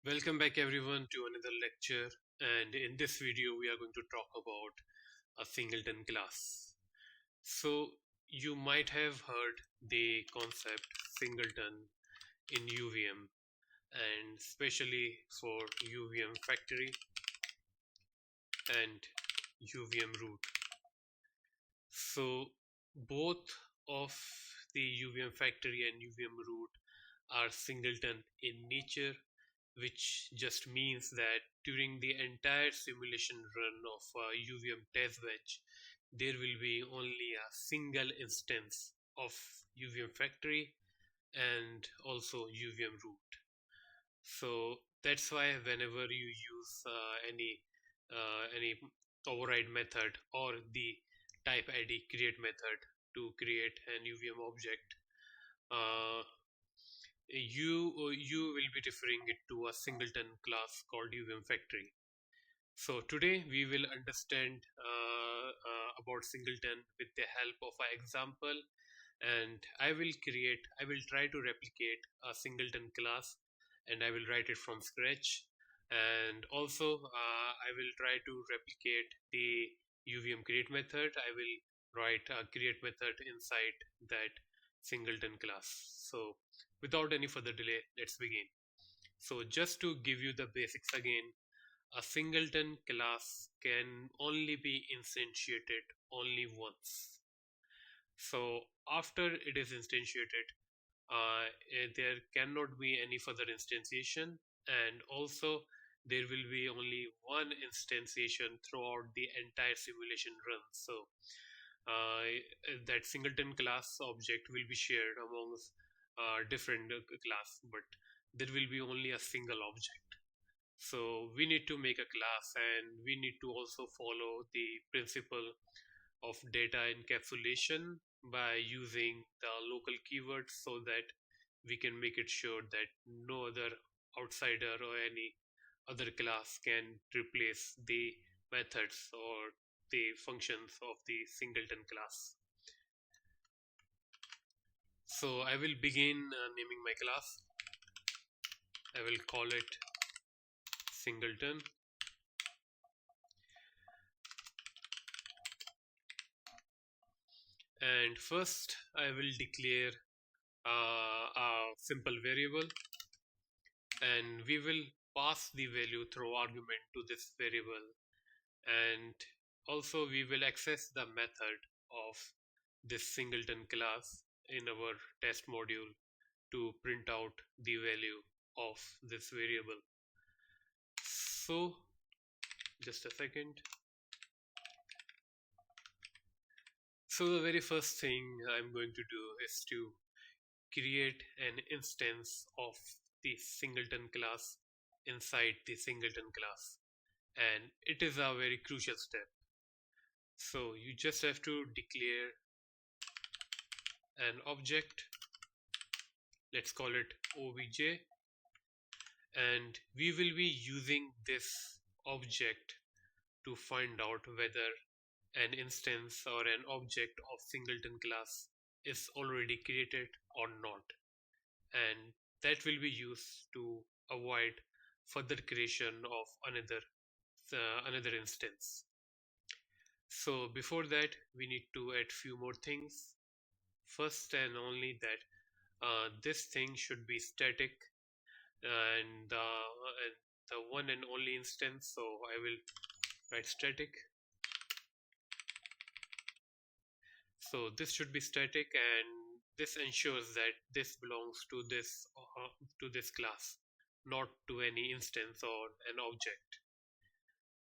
Welcome back everyone to another lecture, and in this video we are going to talk about a singleton class. So you might have heard the concept singleton in UVM, and especially for UVM factory and UVM root. So both of the UVM factory and UVM root are singleton in nature, which just means that during the entire simulation run of a UVM test bench, there will be only a single instance of UVM factory and also UVM root. So that's why whenever you use any override method or the type id create method to create an UVM object, uh, you will be referring it to a singleton class called UVM factory. So today we will understand about singleton with the help of an example, and I will try to replicate a singleton class, and I will write it from scratch. And also I will try to replicate the UVM create method. I will write a create method inside that singleton class. So without any further delay, let's begin. So just to give you the basics again, a singleton class can only be instantiated only once. So after it is instantiated, there cannot be any further instantiation, and also there will be only one instantiation throughout the entire simulation run. So that singleton class object will be shared amongst different class, but there will be only a single object. So we need to make a class, and we need to also follow the principle of data encapsulation by using the local keywords, so that we can make it sure that no other outsider or any other class can replace the methods or the functions of the singleton class. So I will begin naming my class. I will call it singleton, and first I will declare a simple variable, and we will pass the value through argument to this variable, and also we will access the method of this singleton class in our test module to print out the value of this variable. So just a second. So the very first thing I'm going to do is to create an instance of the singleton class inside the singleton class, and it is a very crucial step. So you just have to declare an object, let's call it obj, and we will be using this object to find out whether an instance or an object of singleton class is already created or not, and that will be used to avoid further creation of another instance. So before that, we need to add few more things. First and only that this thing should be static, and the one and only instance. So I will write static. So this should be static, and this ensures that this belongs to this class, not to any instance or an object.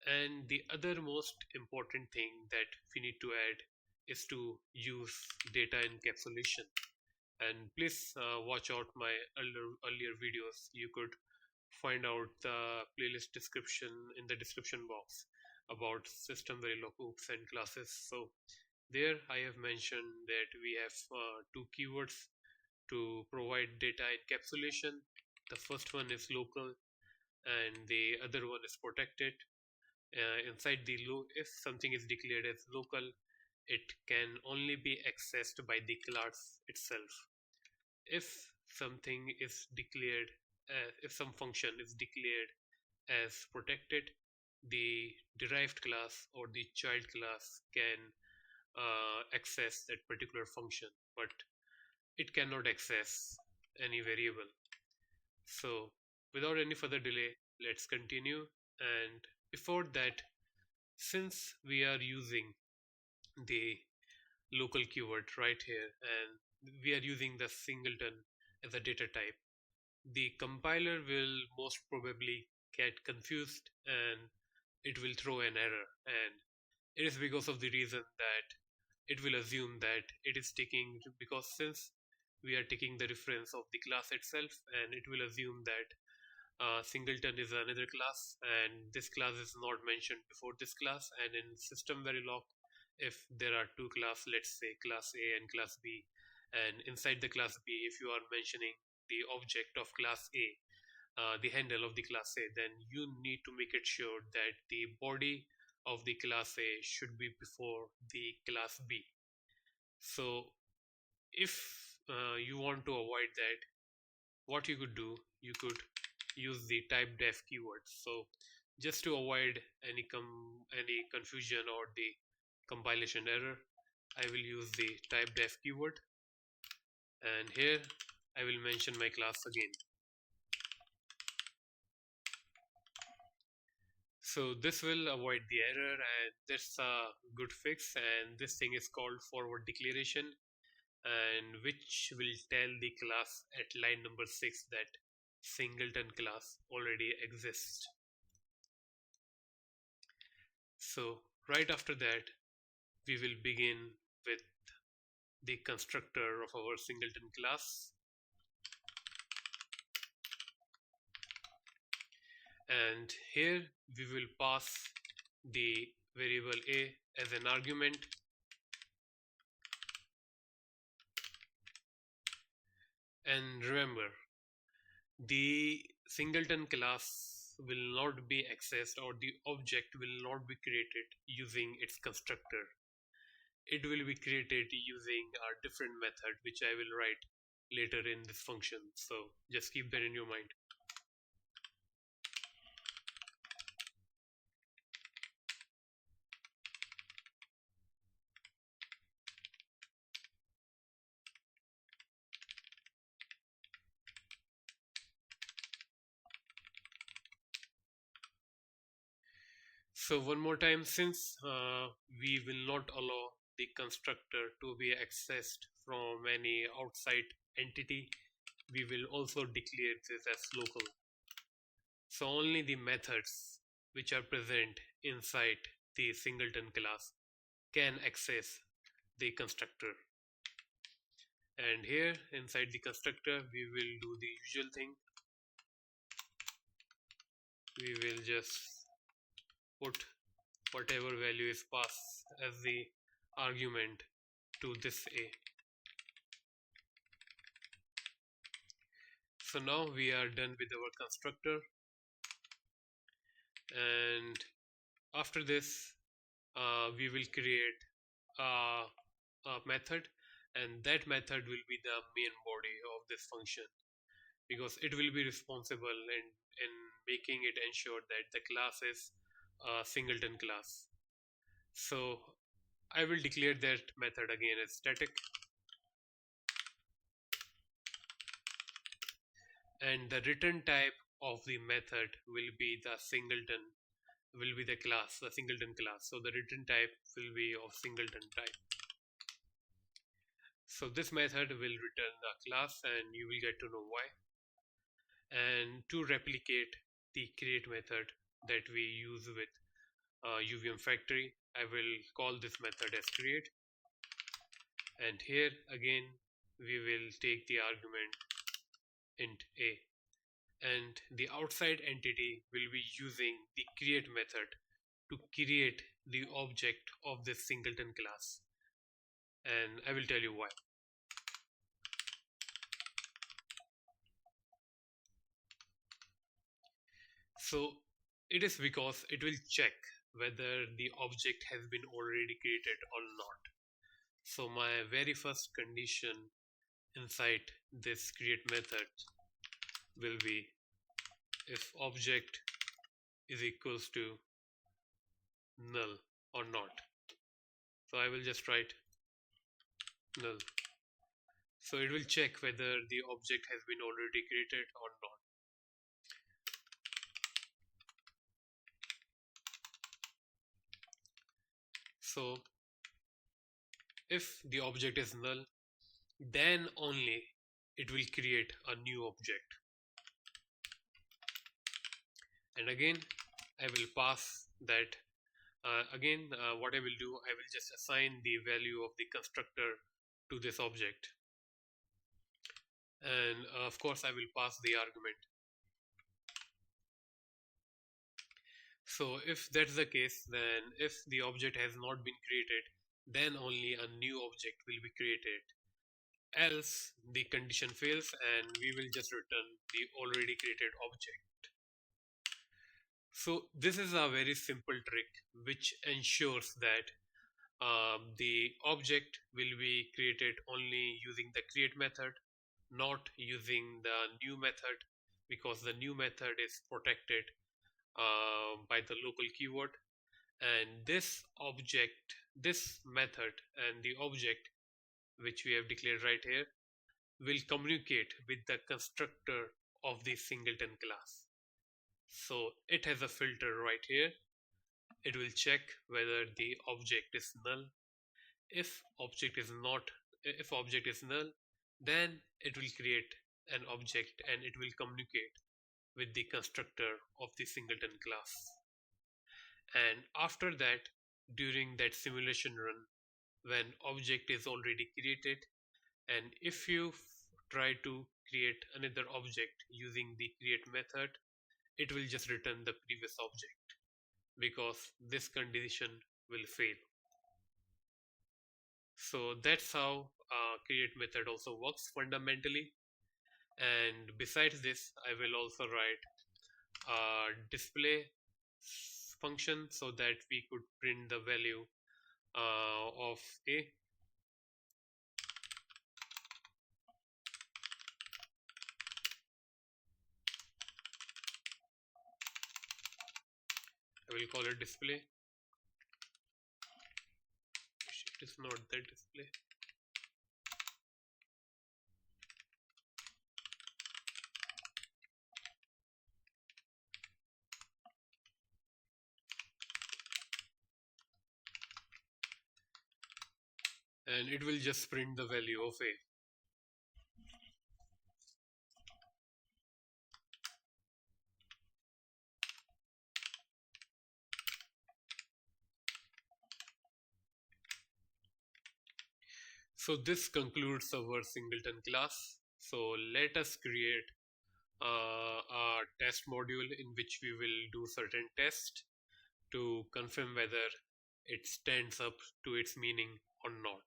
And the other most important thing that we need to add is to use data encapsulation. And please watch out my earlier videos. You could find out the playlist description in the description box about SystemVerilog hooks and classes. So there I have mentioned that we have two keywords to provide data encapsulation. The first one is local, and the other one is protected. Inside the loop, if something is declared as local, it can only be accessed by the class itself. If something is declared if some function is declared as protected, the derived class or the child class can access that particular function, but it cannot access any variable. So without any further delay, let's continue. And before that, since we are using the local keyword right here and we are using the singleton as a data type, the compiler will most probably get confused and it will throw an error. And it is because of the reason that it will assume that it is taking, because since we are taking the reference of the class itself, and it will assume that singleton is another class and this class is not mentioned before this class. And in SystemVerilog, if there are two class, let's say class A and class B, and inside the class B if you are mentioning the object of class A, the handle of the class A, then you need to make it sure that the body of the class A should be before the class B. So if you want to avoid that, what you could do, you could use the type def keyword. So just to avoid any confusion or the compilation error, I will use the type def keyword, and here I will mention my class again. So this will avoid the error, and that's a good fix. And this thing is called forward declaration, and which will tell the class at line number 6 that singleton class already exists. So right after that, we will begin with the constructor of our singleton class, and here we will pass the variable a as an argument, and remember, the singleton class will not be accessed or the object will not be created using its constructor. It will be created using a different method which I will write later in this function. So just keep that in your mind. So one more time, since we will not allow the constructor to be accessed from any outside entity, we will also declare this as local. So only the methods which are present inside the singleton class can access the constructor. And here inside the constructor, we will do the usual thing. We will just put whatever value is passed as the argument to this A. So now we are done with our constructor, and after this we will create a method, and that method will be the main body of this function, because it will be responsible in making it ensure that the class is a singleton class. So I will declare that method again as static, and the return type of the method will be the singleton, will be the class, the singleton class. So the return type will be of singleton type. So this method will return the class, and you will get to know why. And to replicate the create method that we use with UVM factory, I will call this method as create, and here again we will take the argument int a, and the outside entity will be using the create method to create the object of this singleton class, and I will tell you why. So it is because it will check whether the object has been already created or not. So my very first condition inside this create method will be if object is equals to null or not. So I will just write null. So it will check whether the object has been already created or not. So if the object is null, then only it will create a new object. And again, I will pass that. What I will do, I will just assign the value of the constructor to this object. And of course, I will pass the argument. So if that's the case, then if the object has not been created, then only a new object will be created. Else the condition fails and we will just return the already created object. So this is a very simple trick which ensures that the object will be created only using the create method, not using the new method, because the new method is protected by the local keyword, and this method and the object which we have declared right here will communicate with the constructor of the singleton class. So it has a filter right here. It will check whether the object is null. If object is null, then it will create an object and it will communicate with the constructor of the singleton class. And after that, during that simulation run, when object is already created, and if you try to create another object using the create method, it will just return the previous object because this condition will fail. So that's how create method also works fundamentally. And besides this, I will also write a display function so that we could print the value of a. I will call it display. It is not the display. And it will just print the value of a. So this concludes our singleton class. So let us create a test module in which we will do certain tests to confirm whether it stands up to its meaning or not.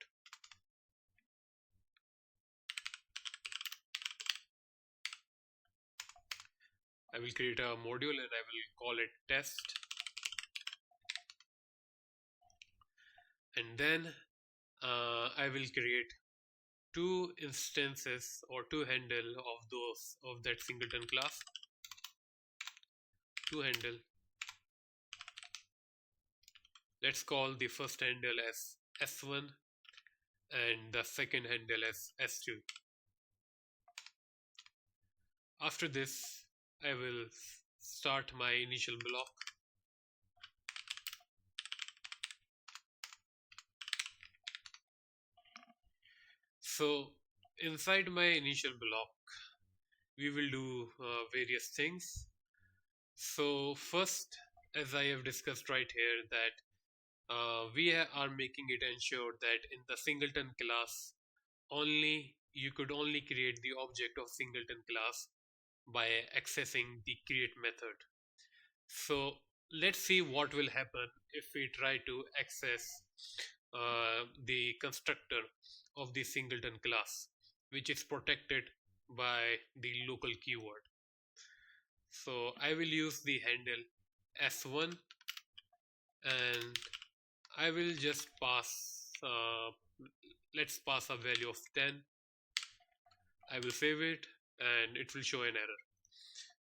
I will create a module and I will call it test. And then I will create two instances or two handle of that singleton class. Two handle. Let's call the first handle as S1 and the second handle as S2. After this, I will start my initial block. So inside my initial block, we will do various things. So first, as I have discussed right here, that we are making it ensure that in the singleton class, you could only create the object of singleton class by accessing the create method. So let's see what will happen if we try to access the constructor of the singleton class, which is protected by the local keyword. So I will use the handle S1 and I will just pass, let's pass a value of 10. I will save it and it will show an error.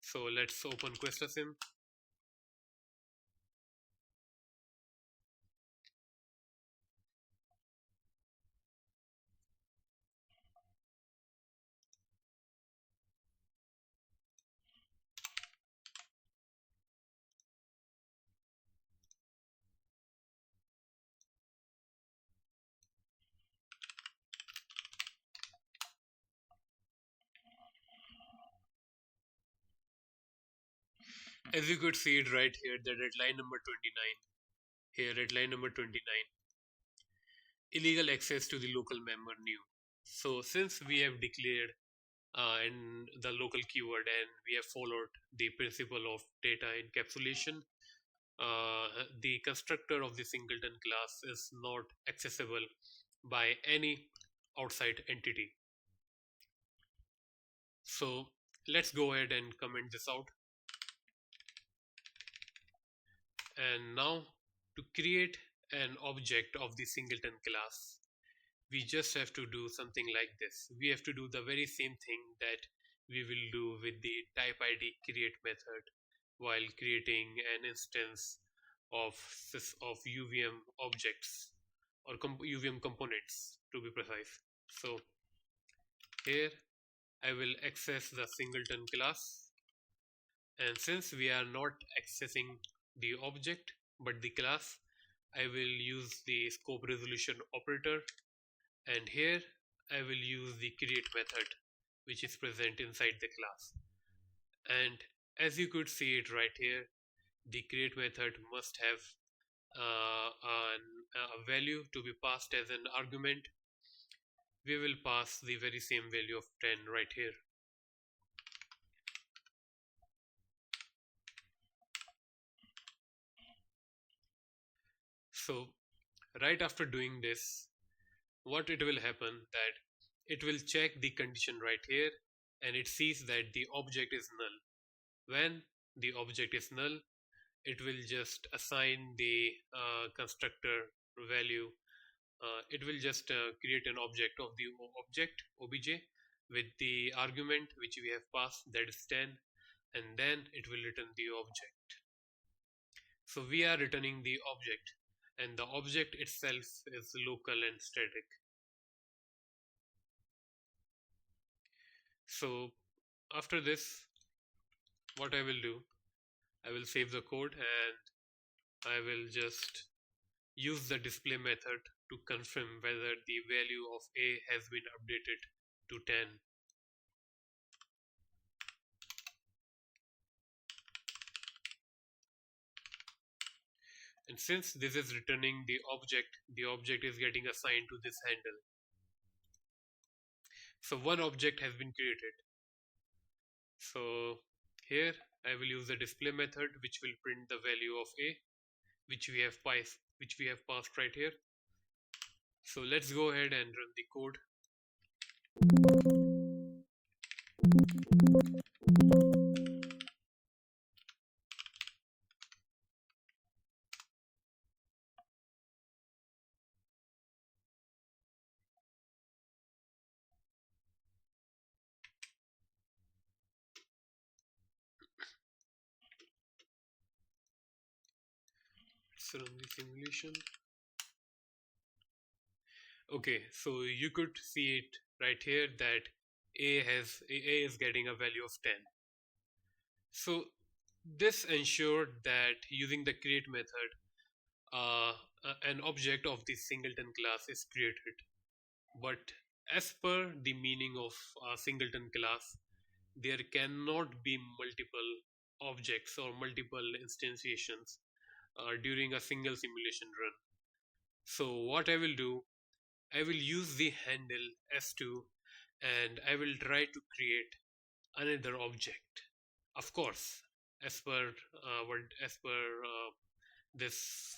So let's open QuestaSim. As you could see it right here, that at line number 29, here at line number 29, illegal access to the local member new. So since we have declared in the local keyword and we have followed the principle of data encapsulation, the constructor of the singleton class is not accessible by any outside entity. So let's go ahead and comment this out. And now to create an object of the singleton class, we just have to do something like this. We have to do the very same thing that we will do with the type id create method while creating an instance of UVM objects or UVM components to be precise. So here I will access the singleton class, and since we are not accessing the object but the class, I will use the scope resolution operator, and here I will use the create method which is present inside the class. And as you could see it right here, the create method must have a value to be passed as an argument. We will pass the very same value of 10 right here. So right after doing this, what it will happen that it will check the condition right here, and it sees that the object is null. When the object is null, it will just assign the constructor value. It will just create an object of the object obj with the argument which we have passed, that is 10, and then it will return the object. So we are returning the object, and the object itself is local and static. So after this, what I will do, I will save the code and I will just use the display method to confirm whether the value of a has been updated to 10. And since this is returning the object is getting assigned to this handle. So one object has been created. So here I will use the display method which will print the value of a which we have passed right here. So let's go ahead and run the code. Let's run the simulation. Okay, so you could see it right here that a is getting a value of 10. So this ensured that using the create method, an object of the singleton class is created. But as per the meaning of a singleton class, there cannot be multiple objects or multiple instantiations during a single simulation run. So what I will do, I will use the handle s2 and I will try to create another object. Of course, as per this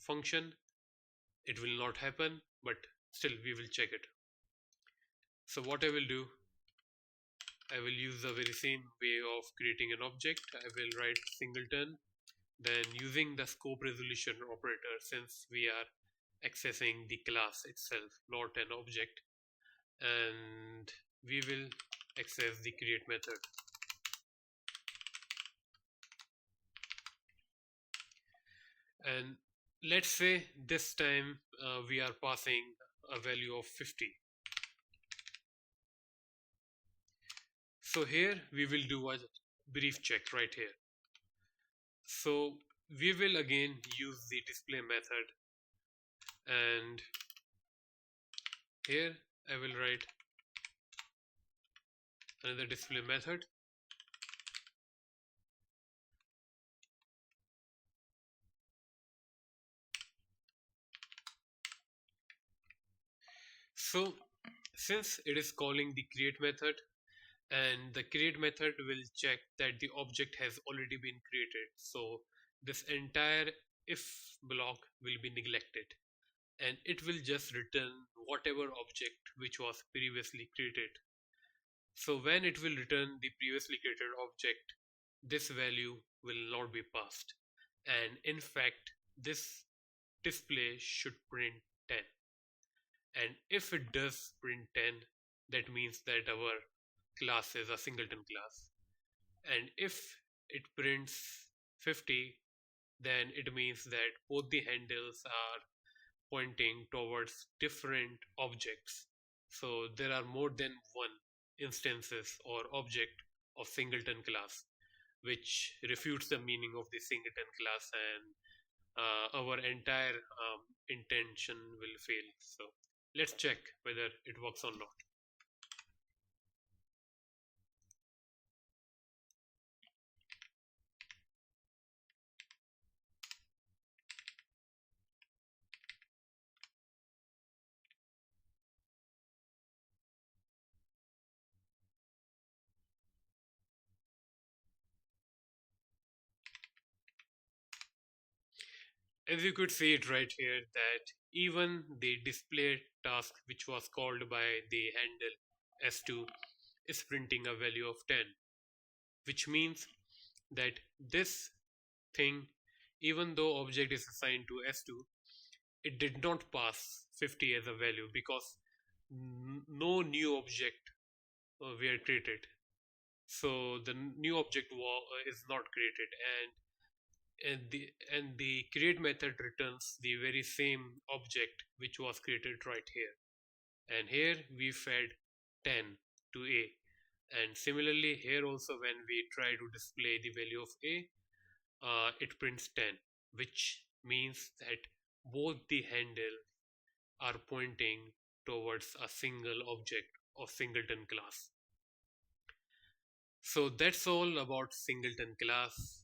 function, it will not happen, but still we will check it. So what I will do, I will use the very same way of creating an object. I will write singleton, then using the scope resolution operator, since we are accessing the class itself, not an object, and we will access the create method. And let's say this time we are passing a value of 50. So here we will do a brief check right here. So we will again use the display method, and here I will write another display method. So since it is calling the create method, and the create method will check that the object has already been created, so this entire if block will be neglected, and it will just return whatever object which was previously created. So when it will return the previously created object, this value will not be passed, and in fact this display should print 10. And if it does print 10, that means that our class is a singleton class. And if it prints 50, then it means that both the handles are pointing towards different objects. So there are more than one instances or object of singleton class, which refutes the meaning of the singleton class, and our entire intention will fail. So let's check whether it works or not. As you could see it right here, that even the display task which was called by the handle s2 is printing a value of 10, which means that this thing, even though object is assigned to s2, it did not pass 50 as a value because no new object were created. So the new object is not created, and the create method returns the very same object which was created right here. And here we fed 10 to a, and similarly here also when we try to display the value of a, it prints 10, which means that both the handles are pointing towards a single object of singleton class. So that's all about singleton class.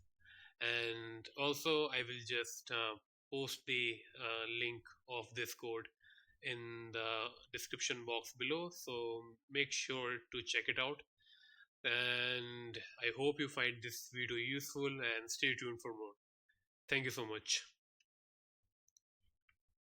And also I will just post the link of this code in the description box below, so make sure to check it out. And I hope you find this video useful, and stay tuned for more. Thank you so much.